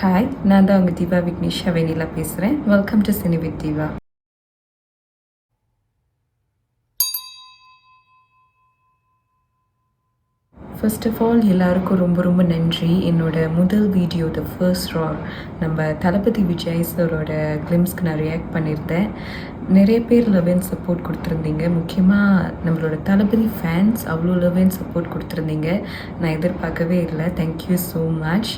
Hi, நான் தான் உங்கள் தீபா விக்னேஷா வெண்ணிலா பேசுகிறேன். Welcome to cine with Deepa. First of all எல்லாருக்கும் ரொம்ப ரொம்ப நன்றி. என்னோடய முதல் வீடியோ த ஃபர்ஸ்ட் ரா நம்ம தளபதி விஜய் சாரோட கிளிம்ஸ்க்கு நான் ரியாக்ட் பண்ணியிருந்தேன். நிறைய பேர் லவ் அண்ட் சப்போர்ட் கொடுத்துருந்தீங்க. முக்கியமாக நம்மளோட தளபதி ஃபேன்ஸ் அவ்வளோ லவ் அண்ட் சப்போர்ட் கொடுத்துருந்தீங்க. நான் எதிர்பார்க்கவே இல்லை. Thank you so much.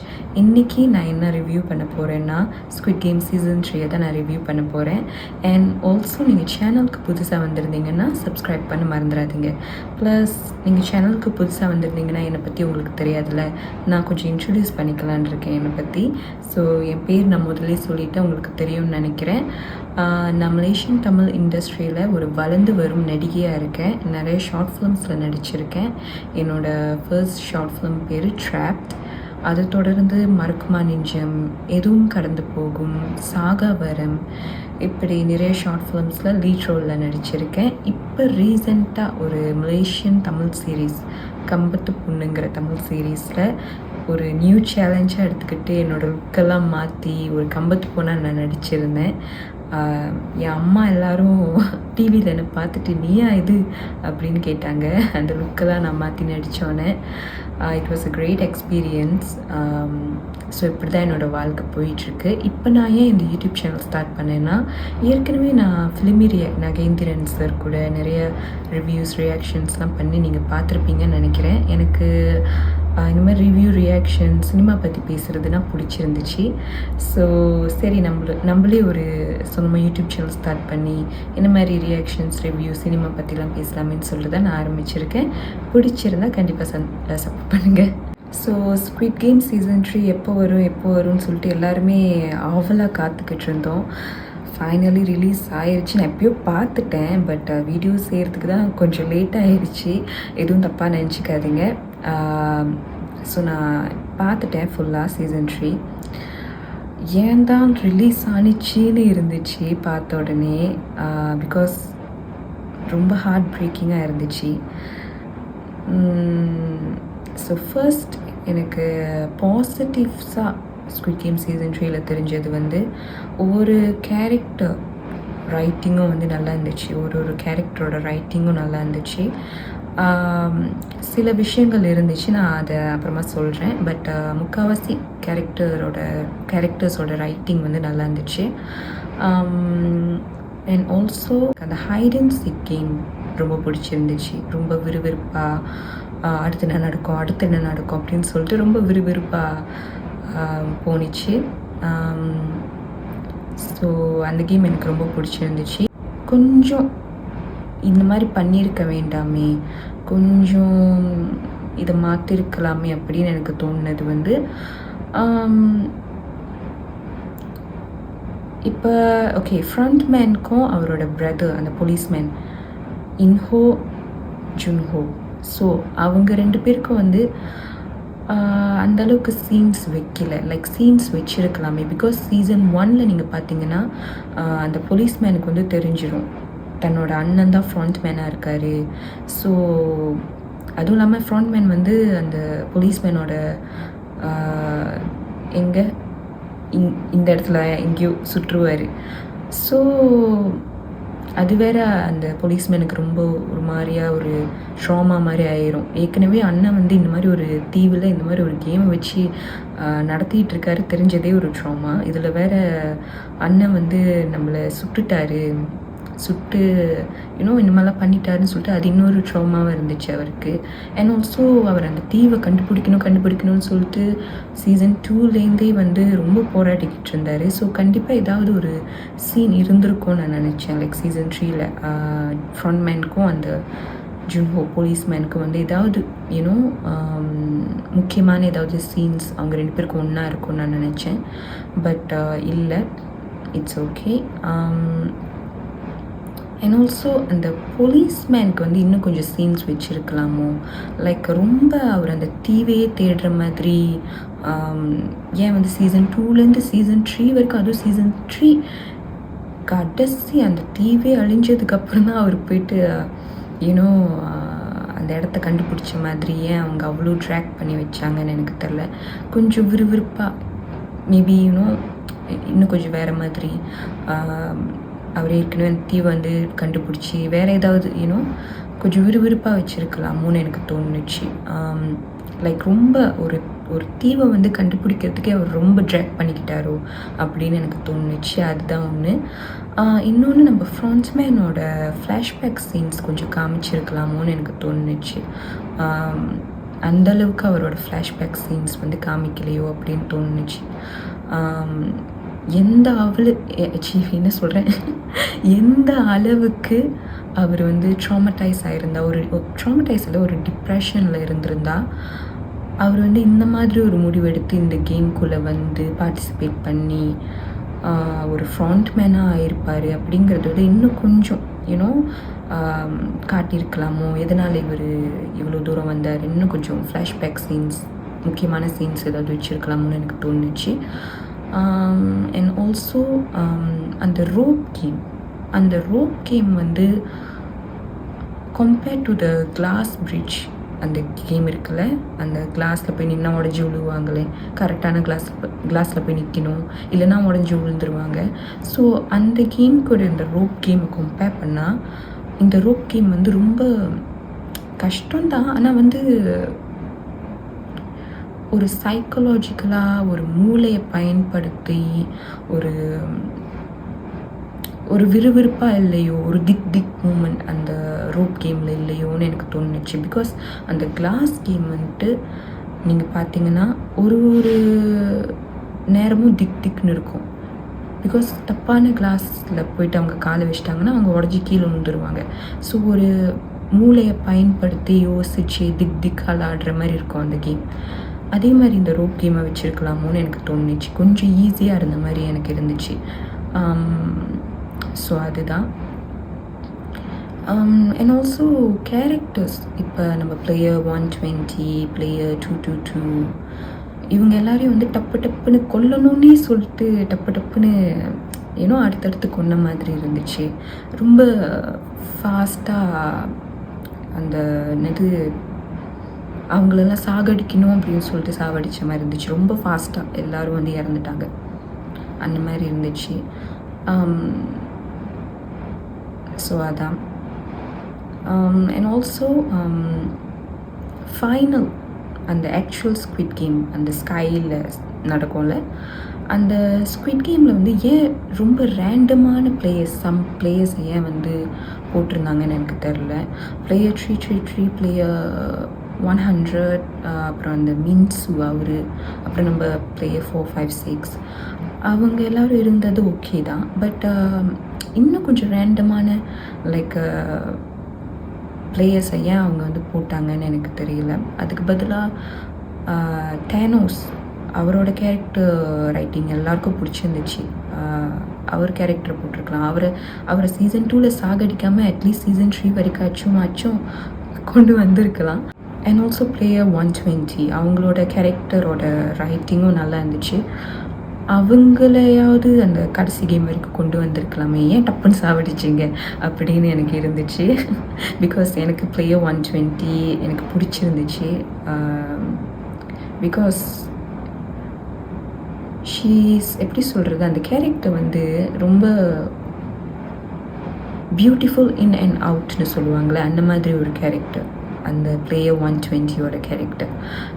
இன்றைக்கி நான் என்ன ரிவ்யூ பண்ண போகிறேன்னா ஸ்குவிட் கேம் சீசன் 3 தான் நான் ரிவ்யூ பண்ண போகிறேன். அண்ட் ஆல்சோ நீங்கள் சேனலுக்கு புதுசாக வந்திருந்தீங்கன்னா சப்ஸ்கிரைப் பண்ண மறந்துடாதீங்க. ப்ளஸ் நீங்கள் சேனலுக்கு புதுசாக வந்திருந்தீங்கன்னா என்னை பற்றி உங்களுக்கு தெரியாதுல்ல, நான் கொஞ்சம் இன்ட்ரடியூஸ் பண்ணிக்கலான் இருக்கேன் என்னை பற்றி. ஸோ என் பேர் நான் முதலே சொல்லிவிட்டு உங்களுக்கு தெரியும்னு நினைக்கிறேன். நான் மலேசியன் தமிழ் இண்டஸ்ட்ரியில் ஒரு வளர்ந்து வரும் நடிகையாக இருக்கேன். நிறைய ஷார்ட் ஃபிலிம்ஸில் நடிச்சிருக்கேன். என்னோடய ஃபர்ஸ்ட் ஷார்ட் ஃபிலிம் பேர் ட்ராப்ட். அதை தொடர்ந்து மறக்குமா நெஞ்சம், எதுவும் கடந்து போகும், சாகா வரம், இப்படி நிறைய ஷார்ட் ஃபிலிம்ஸில் லீட் ரோலில் நடிச்சிருக்கேன். இப்போ ரீசெண்டாக ஒரு மலேசியன் தமிழ் சீரீஸ் கம்பத்து பொண்ணுங்கிற தமிழ் சீரீஸில் ஒரு நியூ சேலஞ்சாக எடுத்துக்கிட்டு என்னோடய லுக்கெல்லாம் மாற்றி ஒரு கம்பத்து பொண்ணாக நான் நடிச்சிருந்தேன். என் அம்மா எல்லோரும் டிவியில் என்னை பார்த்துட்டு நீயா இது அப்படின்னு கேட்டாங்க. அந்த லுக்கெல்லாம் நான் மாற்றி நடித்தோன்னே it was a great experience. So இப்படி தான் என்னோடய வாழ்க்கை போயிட்டுருக்கு. இப்போ நான் ஏன் இந்த யூடியூப் சேனல் ஸ்டார்ட் பண்ணேன்னா, ஏற்கனவே நான் ஃபிலிமி நகேந்திரன் சார் கூட நிறைய ரிவ்யூஸ் ரியாக்ஷன்ஸ்லாம் பண்ணி நீங்கள் பார்த்துருப்பீங்கன்னு நினைக்கிறேன். எனக்கு இந்த மாதிரி ரிவ்யூ ரியாக்ஷன் சினிமா பற்றி பேசுகிறதுனா பிடிச்சிருந்துச்சு. ஸோ சரி நம்மளே ஒரு சொந்தமாக யூடியூப் சேனல் ஸ்டார்ட் பண்ணி இந்த மாதிரி ரியாக்ஷன்ஸ் ரிவ்யூ சினிமா பற்றிலாம் பேசலாமேன்னு சொல்லிட்டு தான் நான் ஆரம்பிச்சிருக்கேன். பிடிச்சிருந்தால் கண்டிப்பாக சப்போர்ட் பண்ணுங்கள். ஸோ ஸ்குவிட் கேம் சீசன் 3 எப்போ வரும்னு சொல்லிட்டு எல்லாருமே ஆவலாக காத்துக்கிட்டு இருந்தோம். ஃபைனலி ரிலீஸ் ஆயிடுச்சு. நான் எப்பயோ பார்த்துட்டேன், பட் வீடியோ செய்கிறதுக்கு தான் கொஞ்சம் லேட் ஆகிடுச்சு. எதுவும் தப்பாக நினச்சிக்காதீங்க. ஸோ நான் பார்த்துட்டேன் ஃபுல்லாக சீசன் 3. ஏன் தான் ரிலீஸ் ஆனிச்சின்னு இருந்துச்சு பார்த்த உடனே. பிகாஸ் ரொம்ப ஹார்ட் பிரேக்கிங்காக இருந்துச்சு. ஸோ ஃபர்ஸ்ட் எனக்கு பாசிட்டிவ்ஸாக ஸ்குவிட் கேம் சீசன் 3 தெரிஞ்சது ஒவ்வொரு கேரக்டர் ரைட்டிங்கும் நல்லா இருந்துச்சு. ஒரு கேரக்டரோட ரைட்டிங்கும் நல்லா இருந்துச்சு. சில விஷயங்கள் இருந்துச்சு, நான் அதை அப்புறமா சொல்கிறேன். பட் முக்கால்வாசி கேரக்டர்ஸோட ரைட்டிங் நல்லா இருந்துச்சு. அண்ட் ஆல்சோ அந்த ஹைட் அண்ட் சீக் கேம் ரொம்ப பிடிச்சிருந்துச்சு. ரொம்ப விறுவிறுப்பாக அடுத்து என்ன நடக்கும் அப்படின்னு சொல்லிட்டு ரொம்ப விறுவிறுப்பாக போணுச்சு. ஸோ அந்த கேம் எனக்கு ரொம்ப பிடிச்சிருந்துச்சு. கொஞ்சம் இந்த மாதிரி பண்ணியிருக்க வேண்டாமே, கொஞ்சம் இதை மாற்றிருக்கலாமே அப்படின்னு எனக்கு தோணுனது இப்போ ஓகே, ஃப்ரண்ட் மேனுக்கும் அவரோட பிரதர் அந்த போலீஸ்மேன் இன்ஹோ ஜுன்ஹோ, ஸோ அவங்க 2 பேருக்கும் அந்தளவுக்கு சீன்ஸ் வைக்கல. லைக் சீன்ஸ் வச்சுருக்கலாமே. பிகாஸ் சீசன் 1 நீங்கள் பார்த்தீங்கன்னா அந்த போலீஸ்மேனுக்கு தெரிஞ்சிடும் தன்னோட அண்ணன் தான் ஃப்ரண்ட் மேனாக இருக்கார். ஸோ அதுவும் இல்லாமல் ஃப்ரண்ட் மேன் அந்த போலீஸ்மேனோட இந்த இடத்துல எங்கேயோ சுற்றுவார். ஸோ அது வேற அந்த போலீஸ்மேனுக்கு ரொம்ப ஒரு மாதிரியாக ஒரு ட்ராமா மாதிரி ஆயிரும். ஏற்கனவே அண்ணன் இந்த மாதிரி ஒரு தீவில் இந்த மாதிரி ஒரு கேமை வச்சு நடத்திட்டு இருக்காரு, தெரிஞ்சதே ஒரு ட்ராமா. இதில் வேற அண்ணன் நம்மளை சுட்டு இந்த மாதிரிலாம் பண்ணிட்டாருன்னு சொல்லிட்டு அது இன்னொரு ட்ராமாவாக இருந்துச்சு அவருக்கு. அண்ட் ஆல்சோ அவர் அந்த தீவை கண்டுபிடிக்கணும்னு சொல்லிட்டு சீசன் 2லேருந்தே ரொம்ப போராடிக்கிட்டு இருந்தார். ஸோ கண்டிப்பாக ஏதாவது ஒரு சீன் இருந்திருக்கும்னு நான் நினச்சேன். லைக் சீசன் 3ல் ஃப்ரண்ட் மேனுக்கும் அந்த ஜுன்ஹோ போலீஸ்மேனுக்கு ஏதாவது முக்கியமான ஏதாவது சீன்ஸ் அவங்க 2 பேருக்கும் ஒன்றா இருக்கும்னு நான் நினச்சேன். பட் இல்லை, இட்ஸ் ஓகே. அண்ட் ஆல்சோ அந்த போலீஸ்மேனுக்கு இன்னும் கொஞ்சம் சீன்ஸ் வச்சுருக்கலாமோ. லைக் ரொம்ப அவர் அந்த தீவையே தேடுற மாதிரி. ஏன் சீசன் 2லேருந்து சீசன் 3 வரைக்கும், அதுவும் சீசன் 3 கடைசி அந்த தீவே அழிஞ்சதுக்கப்புறம் தான் அவர் போயிட்டு அந்த இடத்த கண்டுபிடிச்ச மாதிரி ஏன் அவங்க அவ்வளோ ட்ராக் பண்ணி வச்சாங்கன்னு எனக்கு தெரில. கொஞ்சம் விறுவிறுப்பாக மேபி இன்னும் கொஞ்சம் வேறு மாதிரி அவர் ஏற்கனவே அந்த தீவை வந்து கண்டுபிடிச்சி வேறு ஏதாவது கொஞ்சம் விறுவிறுப்பாக வச்சுருக்கலாமோன்னு எனக்கு தோணுச்சு. லைக் ரொம்ப ஒரு ஒரு தீவை வந்து கண்டுபிடிக்கிறதுக்கே அவர் ரொம்ப ட்ராக் பண்ணிக்கிட்டாரோ அப்படின்னு எனக்கு தோணுச்சு. அதுதான் ஒன்று. இன்னொன்று நம்ம ஃப்ரான்ஸ்மேனோட ஃப்ளாஷ்பேக் சீன்ஸ் கொஞ்சம் காமிச்சிருக்கலாமோன்னு எனக்கு தோணுச்சு. அந்தளவுக்கு அவரோட ஃப்ளாஷ்பேக் சீன்ஸ் வந்து காமிக்கலையோ அப்படின்னு தோணுச்சு. எந்த என்ன சொல்கிறேன், எந்த அளவுக்கு அவர் வந்து ட்ராமடைஸ் ஆகிருந்தா, ட்ராமடைஸில் ஒரு டிப்ரெஷனில் இருந்திருந்தா அவர் வந்து இந்த மாதிரி ஒரு முடிவெடுத்து இந்த கேம்குள்ளே வந்து பார்ட்டிசிபேட் பண்ணி ஒரு ஃப்ராண்ட்மேனாக ஆகிருப்பார் அப்படிங்கிறத விட இன்னும் கொஞ்சம் காட்டியிருக்கலாமோ, எதனால் இவர் இவ்வளோ தூரம் வந்தார், இன்னும் கொஞ்சம் ஃப்ளாஷ்பேக் சீன்ஸ், முக்கியமான சீன்ஸ் ஏதாவது வச்சுருக்கலாமோன்னு எனக்கு தோணுச்சு. அண்ட் ஆல்சோ அந்த ரோப் கேம் வந்து compared to the glass bridge, அந்த கேம் இருக்குல்ல, அந்த கிளாஸில் போய் நின்னா உடஞ்சி விழுவாங்களே, கரெக்டான கிளாஸில் போய் நிற்கணும், இல்லைன்னா உடஞ்சி விழுந்துருவாங்க. ஸோ அந்த கேம் கூட இந்த ரோப் கேமை கம்பேர் பண்ணால் இந்த ரோப் கேம் வந்து ரொம்ப கஷ்டம்தான். ஆனால் வந்து ஒரு சைக்கலாஜிக்கலாக ஒரு மூளையை பயன்படுத்தி ஒரு விறுவிறுப்பாக இல்லையோ, ஒரு திக் மூமெண்ட் அந்த ரோப் கேமில் இல்லையோன்னு எனக்கு தோணுச்சு. பிகாஸ் அந்த கிளாஸ் கேம் வந்துட்டு நீங்கள் பார்த்தீங்கன்னா ஒரு நேரமும் திக்னு இருக்கும். பிகாஸ் தப்பான கிளாஸில் போயிட்டு அவங்க காலை வச்சிட்டாங்கன்னா அவங்க உடஞ்சி கீழே விழுந்துருவாங்க. ஸோ ஒரு மூளையை பயன்படுத்தி யோசித்து திக்கால் ஆடுற மாதிரி இருக்கும் அந்த கேம். அதே மாதிரி இந்த ரோப் கேமை வச்சுருக்கலாமோன்னு எனக்கு தோணுச்சு. கொஞ்சம் ஈஸியாக இருந்த மாதிரி எனக்கு இருந்துச்சு. ஸோ அதுதான். அண்ட் ஆல்சோ கேரக்டர்ஸ், இப்போ நம்ம பிளேயர் 120, பிளேயர் 222, இவங்க எல்லாரையும் வந்து டப்புன்னு கொல்லணுன்னே சொல்லிட்டு டப்புன்னு அடுத்தடுத்து கொன்ன மாதிரி இருந்துச்சு. ரொம்ப ஃபாஸ்ட்டாக அந்த அவங்களெல்லாம் சாகடிக்கணும் அப்படின்னு சொல்லிட்டு சாகடித்த மாதிரி இருந்துச்சு. ரொம்ப ஃபாஸ்ட்டாக எல்லோரும் வந்து இறந்துட்டாங்க, அந்த மாதிரி இருந்துச்சு. ஸோ அதான். அண்ட் ஆல்சோ ஃபைனல் அந்த ஆக்சுவல் ஸ்குவிட் கேம் அந்த ஸ்கையில் நடக்கும்ல, அந்த ஸ்குவிட் கேமில் வந்து ஏன் ரொம்ப ரேண்டமான சம் பிளேயர்ஸ் ஏன் வந்து போட்டிருந்தாங்கன்னு எனக்கு தெரில. பிளேயர் 333, பிளேயர் 100, அப்புறம் அந்த மின்சு அவர், அப்புறம் நம்ம பிளேயர் 456, அவங்க எல்லோரும் இருந்தது ஓகே தான். பட் இன்னும் கொஞ்சம் ரேண்டமான லைக் பிளேயர்ஸை ஏன் அவங்க வந்து போட்டாங்கன்னு எனக்கு தெரியல. அதுக்கு பதிலாக டேனோஸ், அவரோட கேரக்டர் ரைட்டிங் எல்லாருக்கும் பிடிச்சிருந்துச்சு. அவர் கேரக்டர் போட்டிருக்கலாம். அவரை சீசன் 2ல் சாகடிக்காமல் அட்லீஸ்ட் சீசன் 3 வரைக்கும் கொண்டு வந்திருக்கலாம். அண்ட் ஆல்சோ பிளேயர் 120, அவங்களோட கேரக்டரோட ரைட்டிங்கும் நல்லா இருந்துச்சு. அவங்களையாவது அந்த கடைசி கேம் வரைக்கும் கொண்டு வந்திருக்கலாமே, ஏன் டப்புன்னு சாவடிச்சிங்க அப்படின்னு எனக்கு இருந்துச்சு. பிகாஸ் எனக்கு பிளேயர் 120 எனக்கு பிடிச்சிருந்துச்சு. பிகாஸ் ஷீஸ் எப்படி சொல்கிறது, அந்த கேரக்டர் வந்து ரொம்ப பியூட்டிஃபுல் இன் அண்ட் அவுட்னு சொல்லுவாங்களே, அந்த மாதிரி ஒரு கேரக்டர் அந்த பிளேயர் 120யோட கேரக்டர்.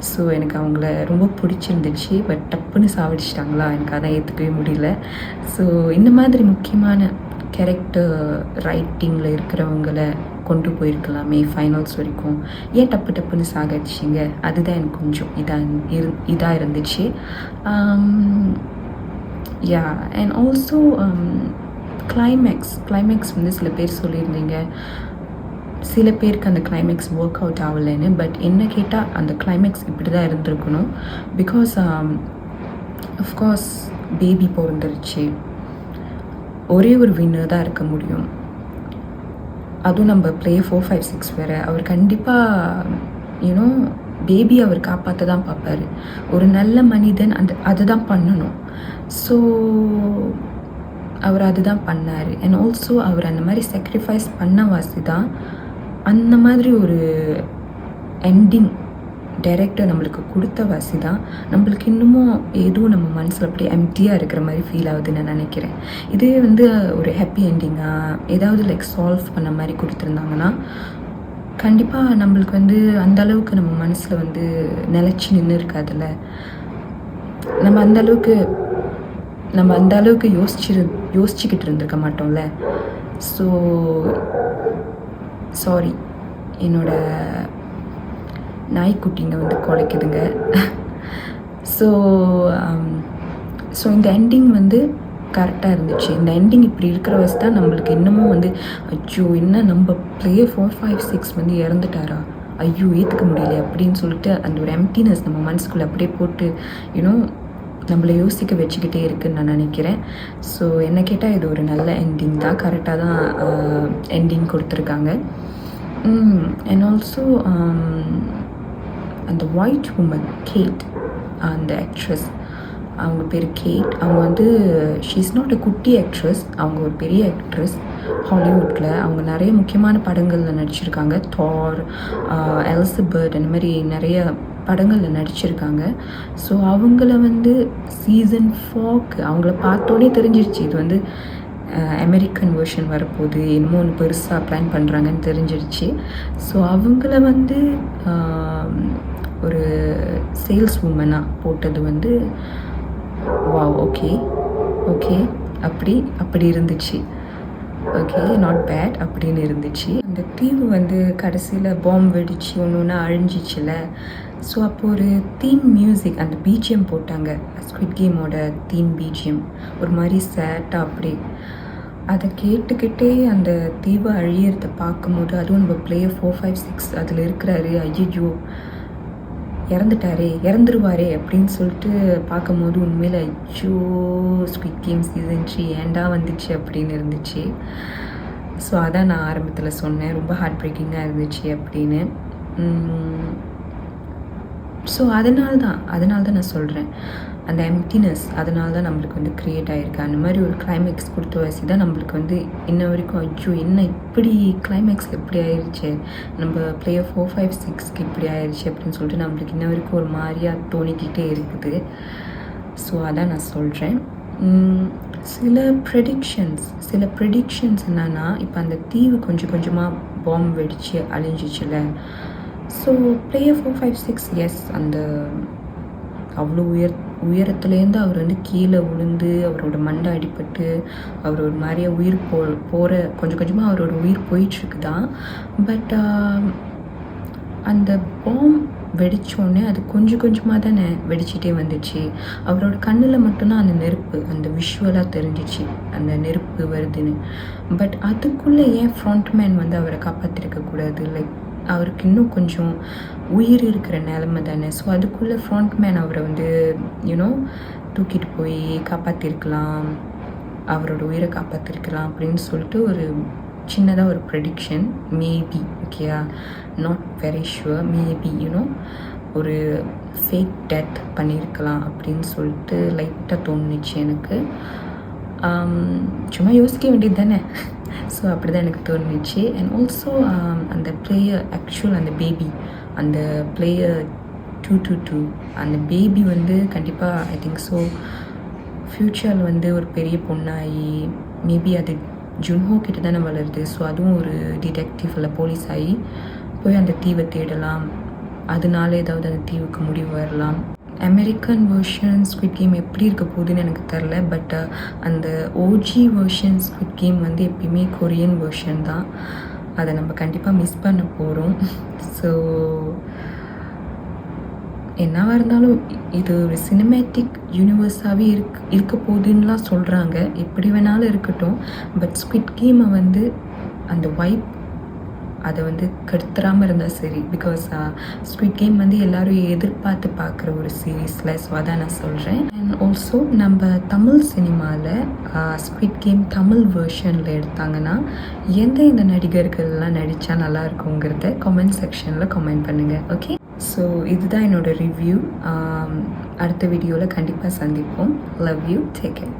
ஸோ எனக்கு அவங்கள ரொம்ப பிடிச்சிருந்துச்சு. பட் டப்புன்னு சாவடிச்சிட்டாங்களா, எனக்கு அதான் ஏற்றுக்கவே முடியல. ஸோ இந்த மாதிரி முக்கியமான கேரக்டர் ரைட்டிங்கில் இருக்கிறவங்கள கொண்டு போயிருக்கலாமே ஃபைனல்ஸ் வரைக்கும், ஏன் டப்புன்னு சாகடிச்சிங்க, அதுதான் எனக்கு கொஞ்சம் இதாக இருந்துச்சு. யா. அண்ட் ஆல்சோ கிளைமேக்ஸ் வந்து சில பேர் சொல்லியிருந்தீங்க, சில பேருக்கு அந்த கிளைமேக்ஸ் ஒர்க் அவுட் ஆகலைன்னு. பட் என்ன கேட்டால் அந்த கிளைமேக்ஸ் இப்படி தான் இருந்திருக்கணும். பிகாஸ் அஃப்கோர்ஸ் பேபி பிறந்துருச்சு, ஒரே ஒரு வின்னர் தான் இருக்க முடியும். அதுவும் நம்ம பிளேயர் 456 வேறு, அவர் கண்டிப்பாக பேபி அவர் காப்பாற்ற தான் பார்ப்பார். ஒரு நல்ல மனிதன் அதுதான் பண்ணணும். ஸோ அவர் அதுதான் பண்ணார். அண்ட் ஆல்சோ அவர் அந்த மாதிரி சாக்ரிஃபைஸ் பண்ண வாசி தான் அந்த மாதிரி ஒரு எண்டிங் டைரக்டர் நம்மளுக்கு கொடுத்த வாசி தான் நம்மளுக்கு இன்னமும் ஏதோ நம்ம மனசில் அப்படியே எம்டியாக இருக்கிற மாதிரி ஃபீல் ஆகுதுன்னு நான் நினைக்கிறேன். இதே வந்து ஒரு ஹாப்பி என்டிங்காக ஏதாவது லைக் சால்வ் பண்ண மாதிரி கொடுத்துருந்தாங்கன்னா கண்டிப்பாக நம்மளுக்கு வந்து அந்த அளவுக்கு நம்ம மனசில் வந்து நிலச்சி நின்று இருக்காதுல்ல. நம்ம அந்த அளவுக்கு யோசிச்சுக்கிட்டு இருந்திருக்க மாட்டோம்ல. ஸோ சாரி, என்னோட நாய்க்குட்டிங்க வந்து குலைக்குதுங்க. ஸோ இந்த எண்டிங் வந்து கரெக்டாக இருந்துச்சு. இந்த எண்டிங் இப்படி இருக்கிற வயசு தான் நம்மளுக்கு இன்னமும் வந்து ஐயோ என்ன நம்ம பிளேயர் 4, 5, 6 வந்து இறந்துட்டாரா, ஐயோ ஏற்றுக்க முடியல அப்படின்னு சொல்லிட்டு அந்த ஒரு எம்டினஸ் நம்ம மனசுக்குள்ளே அப்படியே போட்டு நம்மளை யோசிக்க வச்சுக்கிட்டே இருக்குன்னு நான் நினைக்கிறேன். ஸோ என்ன கேட்டால் இது ஒரு நல்ல எண்டிங் தான், கரெக்டாக தான் எண்டிங் கொடுத்துருக்காங்க. அண்ட் ஆல்சோ அந்த ஒயிட் உமன் கேட், அந்த ஆக்ட்ரஸ், அவங்க பேர் கேட். அவங்க வந்து ஷீஸ் நாட் அ குட்டி ஆக்ட்ரஸ், அவங்க ஒரு பெரிய ஆக்ட்ரஸ் ஹாலிவுட்டில். அவங்க நிறைய முக்கியமான படங்களில் நடிச்சிருக்காங்க. தார், எலிசபெத், அந்த மாதிரி நிறைய படங்களில் நடிச்சிருக்காங்க. ஸோ அவங்கள வந்து சீசன் 4க்கு அவங்கள பார்த்தோன்னே தெரிஞ்சிருச்சு இது வந்து அமெரிக்கன் வெர்ஷன் வரப்போகுது, என்னமோ ஒன்று பெருசாக பிளான் பண்ணுறாங்கன்னு தெரிஞ்சிருச்சு. ஸோ அவங்கள வந்து ஒரு சேல்ஸ் உமனாக போட்டது வந்து வாவ், ஓகே அப்படி இருந்துச்சு. ஓகே, நாட் பேட் அப்படின்னு இருந்துச்சு. அந்த தீவு வந்து கடைசியில் பாம்பு வெடிச்சு ஒன்று அழிஞ்சிச்சுல. ஸோ அப்போது ஒரு தீம் மியூசிக், அந்த பிஜிஎம் போட்டாங்க, ஸ்குவிட் கேமோட தீம் பிஜிஎம், ஒரு மாதிரி சேட்டாக அப்படி. அதை கேட்டுக்கிட்டே அந்த தீவை அழியறதை பார்க்கும்போது, அதுவும் நம்ம பிளேயர் 4, 5, 6 அதில் இருக்கிறாரு, ஐயோ இறந்துருவாரே அப்படின்னு சொல்லிட்டு பார்க்கும்போது உண்மையில் ஐயோ ஸ்குவிட் கேம் சீசன் 3 ஏண்டா வந்துச்சு அப்படின்னு இருந்துச்சு. ஸோ அதான் நான் ஆரம்பத்தில் சொன்னேன், ரொம்ப ஹார்ட் பிரேக்கிங்காக இருந்துச்சு அப்படின்னு. ஸோ அதனால தான் நான் சொல்கிறேன், அந்த எம்டினஸ் அதனால தான் நம்மளுக்கு வந்து க்ரியேட் ஆகிருக்கு. அந்த மாதிரி ஒரு கிளைமேக்ஸ் கொடுத்த வயசு தான் நம்மளுக்கு வந்து இன்ன வரைக்கும் ஐயோ என்ன இப்படி கிளைமேக்ஸ் எப்படி ஆயிடுச்சு, நம்ம பிளேயர் 4, 5, 6க்கு இப்படி ஆயிடுச்சு அப்படின்னு சொல்லிட்டு நம்மளுக்கு இன்ன வரைக்கும் ஒரு மாதிரியாக தோணிக்கிட்டே இருக்குது. ஸோ அதான் நான் சொல்கிறேன். சில ப்ரெடிக்ஷன்ஸ் என்னன்னா, இப்போ அந்த தீவு கொஞ்சம் கொஞ்சமாக பாம்பு வெடித்து அழிஞ்சிச்சுல. ஸோ பிளேயர் 4, 5, 6 எஸ், அந்த அவ்வளோ உயரத்துலேருந்து அவர் வந்து கீழே விழுந்து அவரோட மண்டை அடிபட்டு அவர் ஒரு மாதிரியா உயிர் போகிற கொஞ்சம் கொஞ்சமாக அவரோட உயிர் போயிட்டுருக்கு தான். பட் அந்த பாம் வெடித்தோடனே அது கொஞ்சம் கொஞ்சமாக தானே வெடிச்சிட்டே வந்துச்சு. அவரோட கண்ணில் மட்டும்தான் அந்த நெருப்பு, அந்த விஷுவலாக தெரிஞ்சிச்சு அந்த நெருப்பு வருதுன்னு. பட் அதுக்குள்ளே ஏன் ஃப்ரண்ட்மேன் வந்து அவரை காப்பாற்றிருக்கக்கூடாது? லைக் அவருக்கு இன்னும் கொஞ்சம் உயிர் இருக்கிற நிலமை தானே. ஸோ அதுக்குள்ளே ஃப்ரண்ட்மேன் அவரை வந்து தூக்கிட்டு போய் காப்பாற்றிருக்கலாம், அவரோட உயிரை காப்பாற்றிருக்கலாம் அப்படின்னு சொல்லிட்டு ஒரு சின்னதாக ஒரு ப்ரெடிக்ஷன், மேபி, ஓகேயா, நாட் வெரி ஷுவர், மேபி ஒரு ஃபேக் டெத் பண்ணியிருக்கலாம் அப்படின்னு சொல்லிட்டு லைட்டாக தோணுச்சு எனக்கு. சும்மா யோசிக்க வேண்டியது தானே. ஸோ அப்படி தான் எனக்கு தோணுச்சு. அண்ட் ஆல்சோ அந்த பிளேயர் அந்த பேபி, அந்த பிளேயர் 222, அந்த பேபி வந்து கண்டிப்பாக ஐ திங்க் ஸோ ஃப்யூச்சரில் வந்து ஒரு பெரிய பொண்ணாகி மேபி அது ஜுன்ஹோ கிட்ட தானே வளருது. ஸோ அதுவும் ஒரு டிடெக்டிவ் இல்லை போலீஸ் ஆகி போய் அந்த தீவை தேடலாம், அதனால ஏதாவது அந்த தீவுக்கு முடிவு வரலாம். அமெரிக்கன் வெர்ஷன் ஸ்குவிட் கேம் எப்படி இருக்க போகுதுன்னு எனக்கு தெரில. பட் அந்த ஓஜி வெர்ஷன் ஸ்குவிட் கேம் வந்து எப்பயுமே கொரியன் வெர்ஷன் தான், அதை நம்ம கண்டிப்பாக மிஸ் பண்ண போகிறோம். ஸோ என்னவா இருந்தாலும் இது ஒரு சினிமேட்டிக் யூனிவர்ஸாகவே இருக்க போகுதுன்னெலாம் சொல்கிறாங்க. எப்படி வேணாலும் இருக்கட்டும், பட் ஸ்குவிட் கேமை வந்து அந்த வைப் அதை வந்து கெடுத்துறாமல் இருந்தால் சரி. பிகாஸ் ஸ்குவிட் கேம் வந்து எல்லோரும் எதிர்பார்த்து பார்க்குற ஒரு சீரீஸில். ஸோ அதான் நான் சொல்கிறேன். அண்ட் ஆல்சோ நம்ம தமிழ் சினிமாவில் ஸ்குவிட் கேம் தமிழ் வெர்ஷனில் எடுத்தாங்கன்னா எந்த நடிகர்கள்லாம் நடித்தா நல்லா இருக்குங்கிறத கமெண்ட் செக்ஷனில் கமெண்ட் பண்ணுங்கள். ஓகே, ஸோ இதுதான் என்னோடய ரிவ்யூ. அடுத்த வீடியோவில் கண்டிப்பாக சந்திப்போம். Love you, take care.